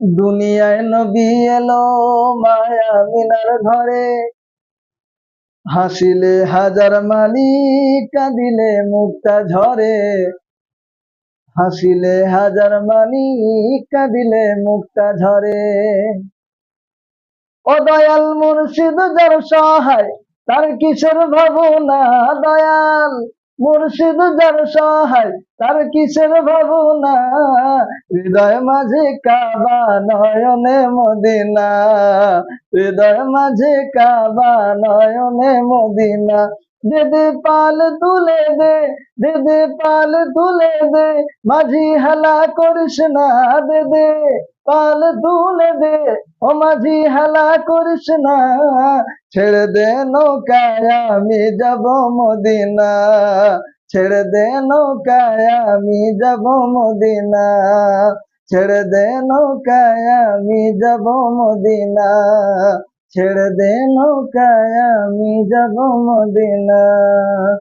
দুনিয়ায় নবী এলো মায়া মিনার ঘরে, হাসিলে হাজার মানি কাঁদিলে মুক্তা ঝরে, হাসিলে হাজার মানি কাঁদিলে মুক্তা ঝরে। ও দয়াল মুর্শিদ যার সহায় তার কিসের ভাবনা, দয়াল মুর্শিদ যার সহায় তার কিসের ভাবনা, হৃদয় মাঝে কাবা নয়নে মদিনা, হৃদয় মাঝে কাবা নয়নে মদিনা। দে দে পাল তুলে দে, দে দে পাল তুলে দে, মাঝি হেলা করিস না, দে দে পাল তুলে দে, ও মাঝি হেলা করিস না, ছেড়ে দে নৌকায় আমি যাব মদিনা, ছেড়ে দে নৌকায় আমি যাব মদিনা, ছেড়ে দে নৌকায় আমি যাব মদিনা, ছেড়ে দে নৌকায় আমি যাব মদিনা।